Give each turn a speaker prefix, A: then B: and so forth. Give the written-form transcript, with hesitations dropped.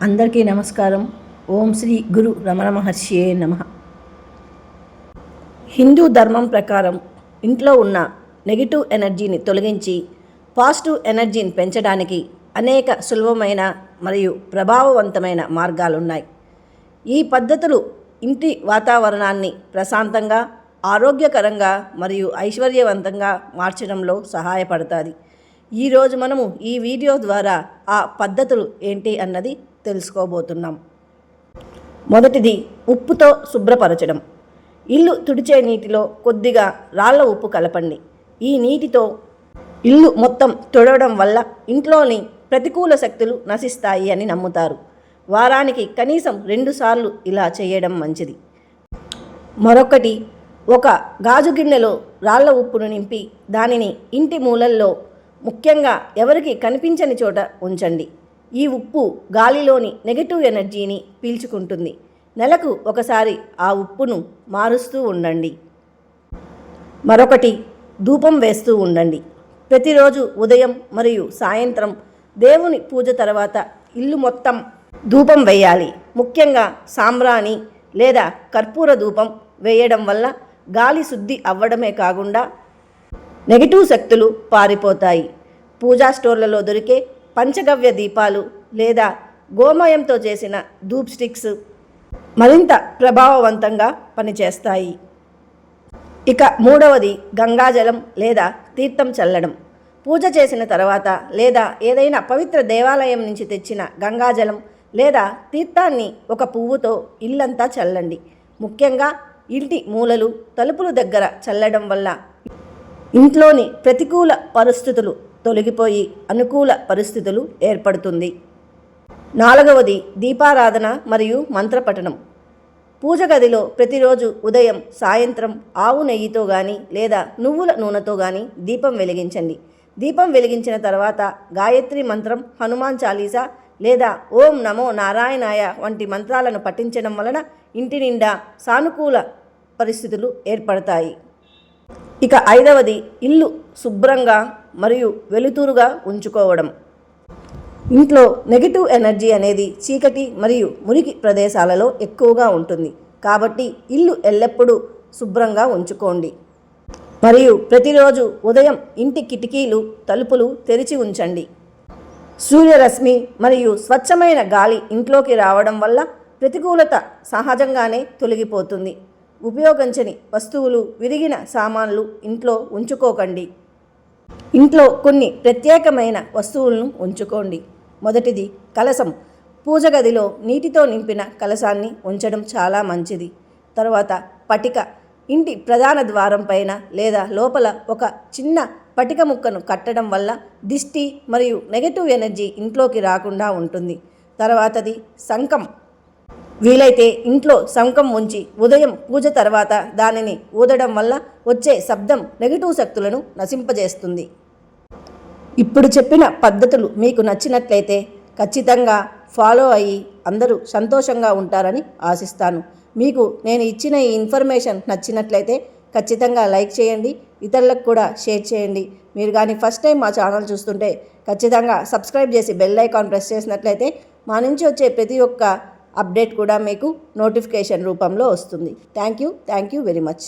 A: అందరికీ నమస్కారం. ఓం శ్రీ గురు రమణ మహర్షియే నమః. హిందూ ధర్మం ప్రకారం ఇంట్లో ఉన్న నెగిటివ్ ఎనర్జీని తొలగించి పాజిటివ్ ఎనర్జీని పెంచడానికి అనేక సులభమైన మరియు ప్రభావవంతమైన మార్గాలు ఉన్నాయి. ఈ పద్ధతులు ఇంటి వాతావరణాన్ని ప్రశాంతంగా, ఆరోగ్యకరంగా మరియు ఐశ్వర్యవంతంగా మార్చడంలో సహాయపడుతుంది. ఈరోజు మనము ఈ వీడియో ద్వారా ఆ పద్ధతులు ఏంటి అన్నది తెలుసుకోబోతున్నాం. మొదటిది, ఉప్పుతో శుభ్రపరచడం. ఇల్లు తుడిచే నీటిలో కొద్దిగా రాళ్ల ఉప్పు కలపండి. ఈ నీటితో ఇల్లు మొత్తం తుడవడం వల్ల ఇంట్లోని ప్రతికూల శక్తులు నశిస్తాయి అని నమ్ముతారు. వారానికి కనీసం 2 సార్లు ఇలా చేయడం మంచిది. మరొకటి, ఒక గాజు గిన్నెలో రాళ్ల ఉప్పును నింపి దానిని ఇంటి మూలల్లో, ముఖ్యంగా ఎవరికి కనిపించని చోట ఉంచండి. ఈ ఉప్పు గాలిలోని నెగటివ్ ఎనర్జీని పీల్చుకుంటుంది. నెలకు ఒకసారి ఆ ఉప్పును మారుస్తూ ఉండండి. మరొకటి, ధూపం వేస్తూ ఉండండి. ప్రతిరోజు ఉదయం మరియు సాయంత్రం దేవుని పూజ తర్వాత ఇల్లు మొత్తం ధూపం వేయాలి. ముఖ్యంగా సాంబ్రాణి లేదా కర్పూర ధూపం వేయడం వల్ల గాలి శుద్ధి అవ్వడమే కాకుండా నెగిటివ్ శక్తులు పారిపోతాయి. పూజా స్టోర్లలో దొరికే పంచగవ్య దీపాలు లేదా గోమయంతో చేసిన ధూప్ స్టిక్స్ మరింత ప్రభావవంతంగా పనిచేస్తాయి. ఇక మూడవది, గంగాజలం లేదా తీర్థం చల్లడం. పూజ చేసిన తర్వాత లేదా ఏదైనా పవిత్ర దేవాలయం నుంచి తెచ్చిన గంగాజలం లేదా తీర్థాన్ని ఒక పువ్వుతో ఇల్లంతా చల్లండి. ముఖ్యంగా ఇంటి మూలలు, తలుపుల దగ్గర చల్లడం వల్ల ఇంట్లోని ప్రతికూల పరిస్థితులు తొలగిపోయి అనుకూల పరిస్థితులు ఏర్పడుతుంది. నాలుగవది, దీపారాధన మరియు మంత్రపఠనం. పూజ గదిలో ప్రతిరోజు ఉదయం, సాయంత్రం ఆవు నెయ్యితో కానీ లేదా నువ్వుల నూనెతో కానీ దీపం వెలిగించండి. దీపం వెలిగించిన తర్వాత గాయత్రి మంత్రం, హనుమాన్ చాలీసా లేదా ఓం నమో నారాయణాయ వంటి మంత్రాలను పఠించడం వలన ఇంటి నిండా సానుకూల పరిస్థితులు ఏర్పడతాయి. ఇక ఐదవది, ఇల్లు శుభ్రంగా మరియు వెలుతురుగా ఉంచుకోవడం. ఇంట్లో నెగిటివ్ ఎనర్జీ అనేది చీకటి మరియు మురికి ప్రదేశాలలో ఎక్కువగా ఉంటుంది. కాబట్టి ఇల్లు ఎల్లప్పుడూ శుభ్రంగా ఉంచుకోండి. మరియు ప్రతిరోజు ఉదయం ఇంటి కిటికీలు, తలుపులు తెరిచి ఉంచండి. సూర్యరశ్మి మరియు స్వచ్ఛమైన గాలి ఇంట్లోకి రావడం వల్ల ప్రతికూలత సహజంగానే తొలగిపోతుంది. ఉపయోగించని వస్తువులు, విరిగిన సామాన్లు ఇంట్లో ఉంచుకోకండి. ఇంట్లో కొన్ని ప్రత్యేకమైన వస్తువులను ఉంచుకోండి. మొదటిది, కలశం. పూజ గదిలో నీటితో నింపిన కలశాన్ని ఉంచడం చాలా మంచిది. తర్వాత పటిక. ఇంటి ప్రధాన ద్వారం పైన లేదా లోపల ఒక చిన్న పటిక ముక్కను కట్టడం వల్ల దిష్టి మరియు నెగటివ్ ఎనర్జీ ఇంట్లోకి రాకుండా ఉంటుంది. తర్వాతది శంఖం. వీలైతే ఇంట్లో శంఖం ఉంచి ఉదయం పూజ తర్వాత దానిని ఊదడం వల్ల వచ్చే శబ్దం నెగిటివ్ శక్తులను నశింపజేస్తుంది. ఇప్పుడు చెప్పిన పద్ధతులు మీకు నచ్చినట్లయితే ఖచ్చితంగా ఫాలో అయ్యి అందరూ సంతోషంగా ఉంటారని ఆశిస్తాను. మీకు నేను ఇచ్చిన ఈ ఇన్ఫర్మేషన్ నచ్చినట్లయితే ఖచ్చితంగా లైక్ చేయండి, ఇతరులకు కూడా షేర్ చేయండి. మీరు కానీ ఫస్ట్ టైం మా ఛానల్ చూస్తుంటే ఖచ్చితంగా సబ్స్క్రైబ్ చేసి బెల్ ఐకాన్ ప్రెస్ చేసినట్లయితే మా నుంచి వచ్చే ప్రతి ఒక్క అప్డేట్ కూడా మీకు నోటిఫికేషన్ రూపంలో వస్తుంది. Thank you very much.